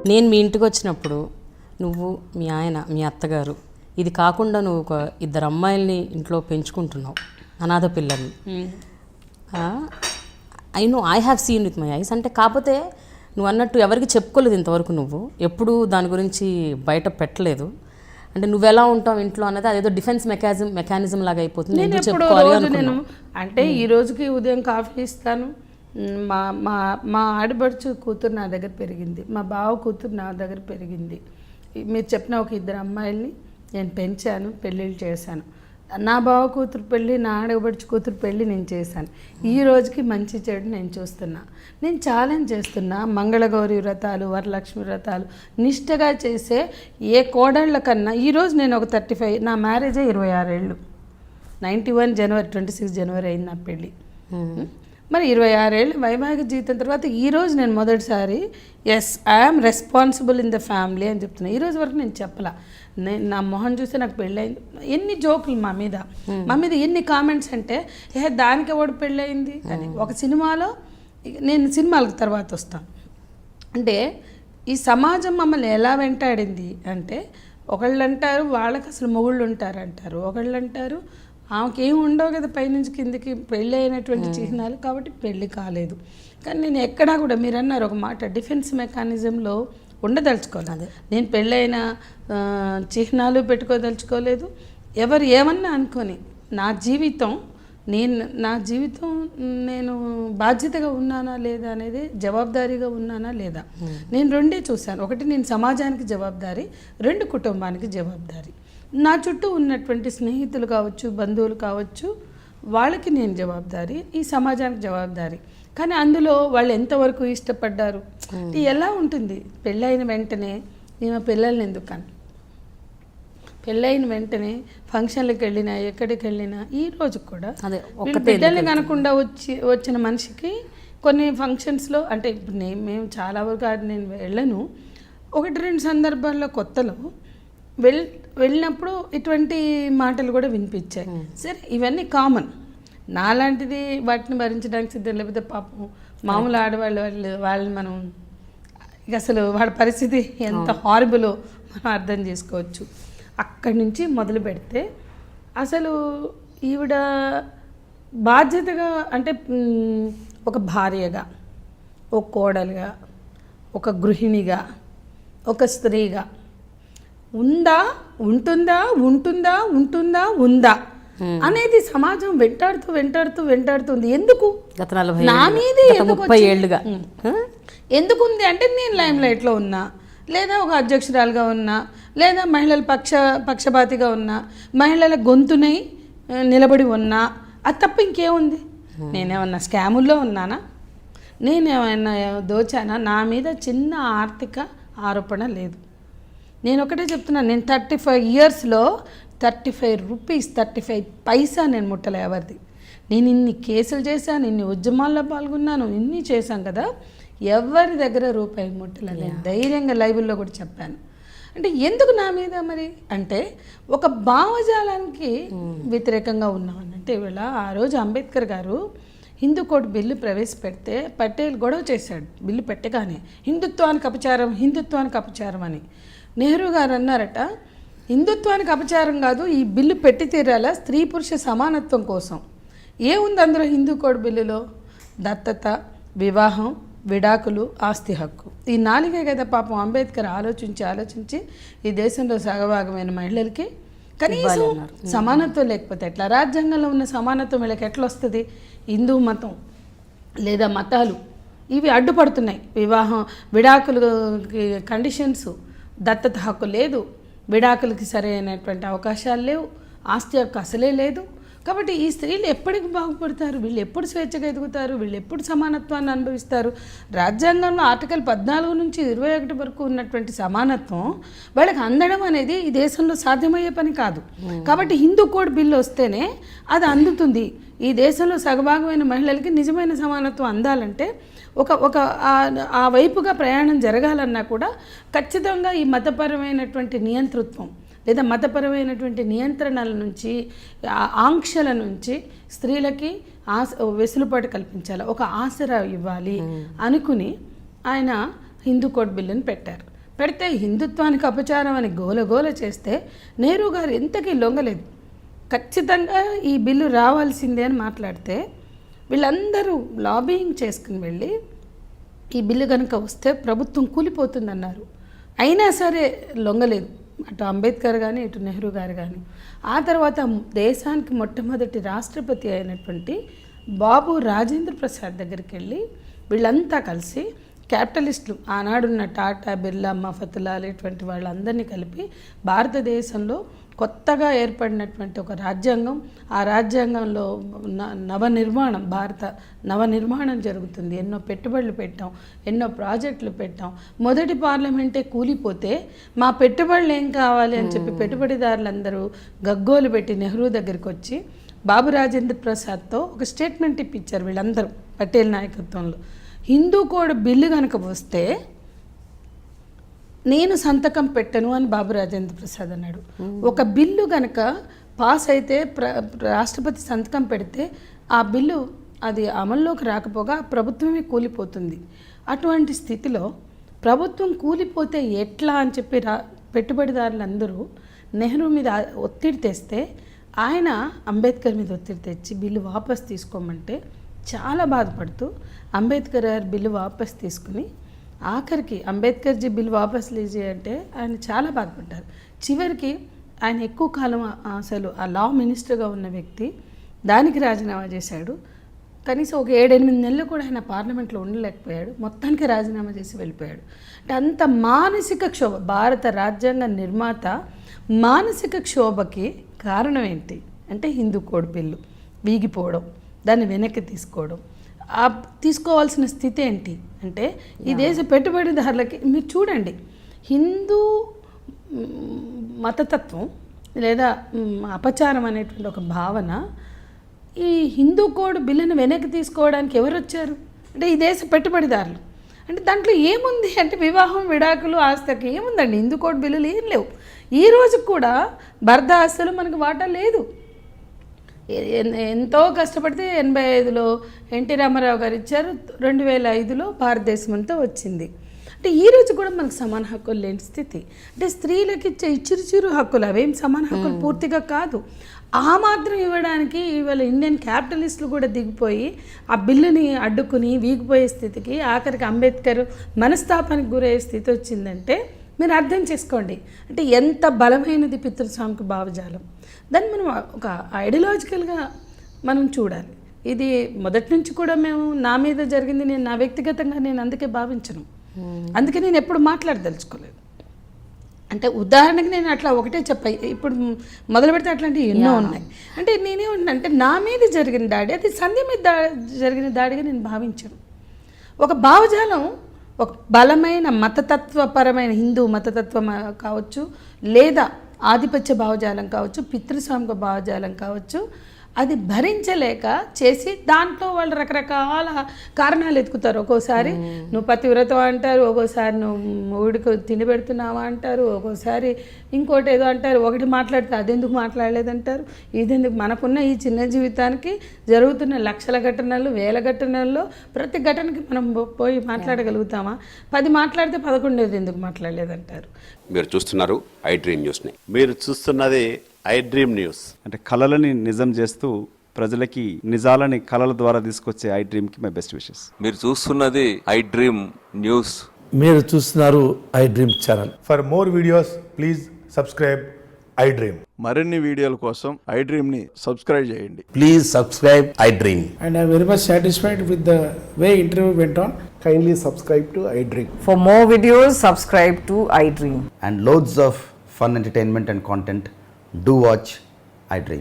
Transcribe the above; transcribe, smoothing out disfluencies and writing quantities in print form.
నేను మీ ఇంటికి వచ్చినప్పుడు నువ్వు మీ ఆయన మీ అత్తగారు ఇది కాకుండా నువ్వు ఒక 2 అమ్మాయిల్ని ఇంట్లో పెంచుకుంటున్నావు, అనాథ పిల్లల్ని. I have seen with my eyes. అంటే కాకపోతే నువ్వు అన్నట్టు ఎవరికి చెప్పుకోలేదు ఇంతవరకు, నువ్వు ఎప్పుడూ దాని గురించి బయట పెట్టలేదు. అంటే నువ్వు ఎలా ఉంటావు ఇంట్లో అన్నది అదేదో డిఫెన్స్ మెకానిజం లాగా అయిపోతుంది. నేను అంటే ఈ రోజుకి ఉదయం కాఫీ ఇస్తాను. మా ఆడబడుచు కూతురు నా దగ్గర పెరిగింది, మా బావ కూతురు నా దగ్గర పెరిగింది. మీరు చెప్పిన ఒక 2 అమ్మాయిల్ని నేను పెంచాను, పెళ్ళిళ్ళు చేశాను. నా బావ కూతురు పెళ్ళి, నా ఆడబడుచు కూతురు పెళ్ళి నేను చేశాను. ఈ రోజుకి మంచి చెడు నేను చూస్తున్నా. నేను ఛాలెంజ్ చేస్తున్నా, మంగళగౌరి వ్రతాలు, వరలక్ష్మి వ్రతాలు నిష్టగా చేసే ఏ కోడళ్ళ కన్నా ఈరోజు నేను ఒక 35, నా మ్యారేజే 26 ఏళ్ళు. 91 జనవరి 26 జనవరి అయింది నా పెళ్ళి. మరి 26 ఏళ్ళు వైవాహిక జీవితం తర్వాత ఈరోజు నేను మొదటిసారి I'm responsible in the family అని చెప్తున్నా. ఈరోజు వరకు నేను చెప్పలా. నా మొహం చూస్తే నాకు పెళ్ళయింది, ఎన్ని జోకులు మా మీద ఎన్ని కామెంట్స్ అంటే దానికి ఎవడు పెళ్ళయింది అని. ఒక సినిమాలో, నేను సినిమాలకు తర్వాత వస్తాను, అంటే ఈ సమాజం మమ్మల్ని ఎలా వెంటాడింది అంటే, ఒకళ్ళు అంటారు వాళ్ళకి అసలు మొగుళ్ళు ఉంటారంటారు, ఒకళ్ళు అంటారు ఆమెకి ఏమి ఉండవు కదా పైనుంచి కిందికి పెళ్ళి అయినటువంటి చిహ్నాలు, కాబట్టి పెళ్ళి కాలేదు. కానీ నేను ఎక్కడా కూడా మీరు అన్నారు ఒక మాట, డిఫెన్స్ మెకానిజంలో ఉండదలుచుకోలేదు. నేను పెళ్ళైన చిహ్నాలు పెట్టుకోదలుచుకోలేదు. ఎవరు ఏమన్నా అనుకొని నా జీవితం నేను బాధ్యతగా ఉన్నానా లేదా అనేది, జవాబుదారీగా ఉన్నానా లేదా, నేను 2 చూశాను. ఒకటి, నేను సమాజానికి జవాబుదారీ, 2 కుటుంబానికి జవాబుదారీ. నా చుట్టూ ఉన్నటువంటి స్నేహితులు కావచ్చు, బంధువులు కావచ్చు, వాళ్ళకి నేను జవాబుదారీ, ఈ సమాజానికి జవాబుదారీ. కానీ అందులో వాళ్ళు ఎంతవరకు ఇష్టపడ్డారు, ఎలా ఉంటుంది. పెళ్ళైన వెంటనే నేను పిల్లల్ని ఎందుకని, పెళ్ళైన వెంటనే ఫంక్షన్లకు వెళ్ళినా ఎక్కడికి వెళ్ళినా ఈ రోజు కూడా బిడ్డల్ని కనకుండా వచ్చిన మనిషికి కొన్ని ఫంక్షన్స్లో, అంటే ఇప్పుడు మేము చాలా వరకు నేను వెళ్ళను, 1-2 సందర్భాల్లో కొత్తలో వెళ్ళినప్పుడు ఇటువంటి మాటలు కూడా వినిపించాయి. సరే, ఇవన్నీ కామన్. నాలాంటిది వాటిని భరించడానికి సిద్ధం, లేకపోతే పాపం మామూలు వాళ్ళని మనం ఇక అసలు వాళ్ళ పరిస్థితి ఎంత హారబులో మనం అర్థం చేసుకోవచ్చు. అక్కడి నుంచి మొదలు పెడితే అసలు ఈవిడ బాధ్యతగా, అంటే ఒక భార్యగా, ఒక కోడలుగా, ఒక గృహిణిగా, ఒక స్త్రీగా ఉందా, ఉంటుందా అనేది సమాజం వెంటాడుతుంది. ఎందుకు నా మీదే ఎందుకుంది అంటే, నేను లైమ్ లైట్లో ఉన్నా, లేదా ఒక అధ్యక్షురాలుగా ఉన్నా, లేదా మహిళల పక్షపాతిగా ఉన్నా, మహిళల గొంతునై నిలబడి ఉన్నా, అది తప్ప ఇంకేముంది. నేనేమన్నా స్కాముల్లో ఉన్నానా, నేనేమన్నా దోచానా, నా మీద చిన్న ఆర్థిక ఆరోపణ లేదు. నేను ఒకటే చెప్తున్నా, నేను 35 ఇయర్స్లో 35 రూపీస్ 35 పైసా నేను ముట్టలే ఎవరిది. నేను ఇన్ని కేసులు చేశాను, ఇన్ని ఉద్యమాల్లో పాల్గొన్నాను, ఇన్ని చేశాను కదా, ఎవరి దగ్గర రూపాయి ముట్టలేదు. నేను ధైర్యంగా లైవ్లో కూడా చెప్పాను. అంటే ఎందుకు నా మీద మరి అంటే, ఒక భావజాలానికి వ్యతిరేకంగా ఉన్నామని. అంటే ఇవాళ ఆ రోజు అంబేద్కర్ గారు హిందూ కోడ్ బిల్లు ప్రవేశపెడితే పటేల్ గొడవ చేశాడు బిల్లు పెట్టగానే, హిందుత్వానికి అపచారం అని. నెహ్రూ గారు అన్నారట, హిందుత్వానికి అపచారం కాదు, ఈ బిల్లు పెట్టి తీరాలా స్త్రీ పురుష సమానత్వం కోసం. ఏముంది అందులో హిందూ కోడ్ బిల్లులో? దత్తత, వివాహం, విడాకులు, ఆస్తి హక్కు, ఈ 4 కదా పాపం అంబేద్కర్ ఆలోచించి ఈ దేశంలో సగభాగమైన మహిళలకి కనీసం సమానత్వం లేకపోతే ఎట్లా? రాజ్యాంగంలో ఉన్న సమానత్వం వీళ్ళకి ఎట్లా వస్తుంది? హిందూ మతం లేదా మతాలు ఇవి అడ్డుపడుతున్నాయి. వివాహం, విడాకులకి కండిషన్స్, దత్తత హక్కు లేదు, విడాకులకి సరైనటువంటి అవకాశాలు లేవు, ఆస్తి హక్కు అసలే లేదు. కాబట్టి ఈ స్త్రీలు ఎప్పటికి బాగుపడతారు? వీళ్ళు ఎప్పుడు స్వేచ్ఛగా ఎదుగుతారు? వీళ్ళు ఎప్పుడు సమానత్వాన్ని అనుభవిస్తారు? రాజ్యాంగంలో ఆర్టికల్ 14 నుంచి 21 వరకు ఉన్నటువంటి సమానత్వం వాళ్ళకి అందడం అనేది ఈ దేశంలో సాధ్యమయ్యే పని కాదు. కాబట్టి హిందూ కోడ్ బిల్లు వస్తేనే అది అందుతుంది. ఈ దేశంలో సగభాగమైన మహిళలకి నిజమైన సమానత్వం అందాలంటే ఆ వైపుగా ప్రయాణం జరగాలన్నా కూడా ఖచ్చితంగా ఈ మతపరమైనటువంటి నియంతృత్వం లేదా మతపరమైనటువంటి నియంత్రణల నుంచి, ఆంక్షల నుంచి స్త్రీలకి వెసులుబాటు కల్పించాలి, ఒక ఆసరా ఇవ్వాలి అనుకుని ఆయన హిందూ కోడ్ బిల్లుని పెట్టారు. పెడితే హిందుత్వానికి అపచారం అని గోల చేస్తే నెహ్రూ గారు ఎంతకీ లొంగలేదు. ఖచ్చితంగా ఈ బిల్లు రావాల్సిందే అని మాట్లాడితే వీళ్ళందరూ లాబింగ్ చేసుకుని వెళ్ళి ఈ బిల్లు కనుక వస్తే ప్రభుత్వం కూలిపోతుందన్నారు. అయినా సరే లొంగలేదు అటు అంబేద్కర్ కానీ ఇటు నెహ్రూ గారు కానీ. ఆ తర్వాత దేశానికి మొట్టమొదటి రాష్ట్రపతి అయినటువంటి బాబు రాజేంద్ర ప్రసాద్ దగ్గరికి వెళ్ళి వీళ్ళంతా కలిసి క్యాపిటలిస్టులు ఆనాడున్న టాటా, బిర్లా, మఫతులాల్ ఇటువంటి వాళ్ళందరినీ కలిపి భారతదేశంలో కొత్తగా ఏర్పడినటువంటి ఒక రాజ్యాంగం, ఆ రాజ్యాంగంలో భారత నవనిర్మాణం జరుగుతుంది. ఎన్నో పెట్టుబడులు పెట్టాం, ఎన్నో ప్రాజెక్టులు పెట్టాం. మొదటి పార్లమెంటే కూలిపోతే మా పెట్టుబడులు ఏం కావాలి అని చెప్పి పెట్టుబడిదారులందరూ గగ్గోలు పెట్టి నెహ్రూ దగ్గరికి వచ్చి బాబు రాజేంద్ర ప్రసాద్తో ఒక స్టేట్మెంట్ ఇప్పించారు వీళ్ళందరూ పటేల్ నాయకత్వంలో. హిందూ కోడ్ బిల్లు కనుక వస్తే నేను సంతకం పెట్టను అని బాబు రాజేంద్ర ప్రసాద్ అన్నాడు. ఒక బిల్లు కనుక పాస్ అయితే రాష్ట్రపతి సంతకం పెడితే ఆ బిల్లు అది అమల్లోకి రాకపోగా ప్రభుత్వమే కూలిపోతుంది. అటువంటి స్థితిలో ప్రభుత్వం కూలిపోతే ఎట్లా అని చెప్పి పెట్టుబడిదారులందరూ నెహ్రూ మీద ఒత్తిడి తెస్తే ఆయన అంబేద్కర్ మీద ఒత్తిడి తెచ్చి బిల్లు వాపస్ తీసుకోమంటే చాలా బాధపడుతూ అంబేద్కర్ గారు బిల్లు వాపస్ తీసుకుని ఆఖరికి అంబేద్కర్జీ బిల్లు వాపస్ లీజీ అంటే ఆయన చాలా బాధపడ్డారు. చివరికి ఆయన ఎక్కువ కాలం అసలు ఆ లా మినిస్టర్గా ఉన్న వ్యక్తి దానికి రాజీనామా చేశాడు. కనీసం ఒక 7-8 నెలలు కూడా ఆయన పార్లమెంట్లో ఉండలేకపోయాడు. మొత్తానికి రాజీనామా చేసి వెళ్ళిపోయాడు. అంటే అంత మానసిక క్షోభ, భారత రాజ్యాంగ నిర్మాత మానసిక క్షోభకి కారణం ఏంటి అంటే హిందూ కోడ్ బిల్లు వీగిపోవడం, దాన్ని వెనక్కి తీసుకోవాల్సిన స్థితి ఏంటి అంటే ఈ దేశ పెట్టుబడిదారులకి మీరు చూడండి, హిందూ మతతత్వం లేదా అపచారం అనేటువంటి ఒక భావన ఈ హిందూ కోడ్ బిల్లును వెనక్కి తీసుకోవడానికి ఎవరు వచ్చారు అంటే ఈ దేశ పెట్టుబడిదారులు. అంటే దాంట్లో ఏముంది అంటే వివాహం, విడాకులు, ఆస్తికి ఏముందండి? హిందూ కోడ్ బిల్లులు ఏం లేవు. ఈ రోజు కూడా భర్త ఆస్తులు మనకు వాటా లేదు. ఎంతో కష్టపడితే 85లో ఎన్టీ రామారావు గారు ఇచ్చారు, 2005లో భారతదేశం అంతా వచ్చింది. అంటే ఈరోజు కూడా మనకు సమాన హక్కులు లేని స్థితి. అంటే స్త్రీలకు ఇచ్చే చిరు హక్కులు అవేం సమాన హక్కులు పూర్తిగా కాదు. ఆ మాత్రం ఇవ్వడానికి ఇవాళ ఇండియన్ క్యాపిటలిస్టులు కూడా దిగిపోయి ఆ బిల్లుని అడ్డుకుని వీగిపోయే స్థితికి, ఆఖరికి అంబేద్కర్ మనస్తాపానికి గురయ్యే స్థితి వచ్చిందంటే మీరు అర్థం చేసుకోండి. అంటే ఎంత బలమైనది పితృస్వామిక భావజాలం. దాన్ని మనం ఒక ఐడియాలజికల్గా మనం చూడాలి. ఇది మొదటి నుంచి కూడా మేము నా మీద జరిగింది, నేను నా వ్యక్తిగతంగా నేను అందుకే భావించను, అందుకే నేను ఎప్పుడు మాట్లాడదలుచుకోలేదు. అంటే ఉదాహరణకి నేను అట్లా ఒకటే చెప్పాయి, ఇప్పుడు మొదలు పెడితే అట్లాంటివి ఎన్నో ఉన్నాయి. అంటే నేనేమంటే నా మీద జరిగిన దాడి అది సంధ్య మీద జరిగిన దాడిగా నేను భావించను. ఒక భావజాలం, ఒక బలమైన మతతత్వపరమైన హిందూ మతతత్వం కావచ్చు, లేదా ఆధిపత్య భావజాలం కావచ్చు, పితృస్వామిక భావజాలం కావచ్చు, అది భరించలేక చేసి దాంట్లో వాళ్ళు రకరకాల కారణాలు ఎత్తుకుతారు. ఒక్కోసారి నువ్వు పతివ్రతం అంటారు, ఒక్కోసారి నువ్వు ఊడికి తిండి పెడుతున్నావా అంటారు, ఒక్కోసారి ఇంకోటి ఏదో అంటారు. ఒకటి మాట్లాడితే అదెందుకు మాట్లాడలేదంటారు, ఇదెందుకు. మనకున్న ఈ చిన్న జీవితానికి జరుగుతున్న లక్షల ఘటనలు, వేల ఘటనల్లో ప్రతి ఘటనకి మనం పోయి మాట్లాడగలుగుతామా? 10 మాట్లాడితే 11 ఎందుకు మాట్లాడలేదంటారు. మీరు చూస్తున్నారు ఐ డ్రీమ్ న్యూస్ని. మీరు చూస్తున్నది ఐ డ్రీమ్ న్యూస్. అంటే కళలని నిజం చేస్తూ ప్రజలకి నిజాలని కళల ద్వారా తీసుకొచ్చే ఐ డ్రీమ్కి మై బెస్ట్ విషెస్. మీరు చూస్తున్నది ఐ డ్రీమ్ న్యూస్. మీరు చూస్తున్నారు I dream channel. For more videos, please subscribe I Dream. మరిన్ని వీడియోల కోసం ఐ డ్రీమ్ ని సబ్స్క్రైబ్ చేయండి. Please subscribe I dream. And I am very much satisfied with the way interview went on. Kindly subscribe to I Dream. For more videos, subscribe to iDream. And loads of fun entertainment and content. Do watch I Dream.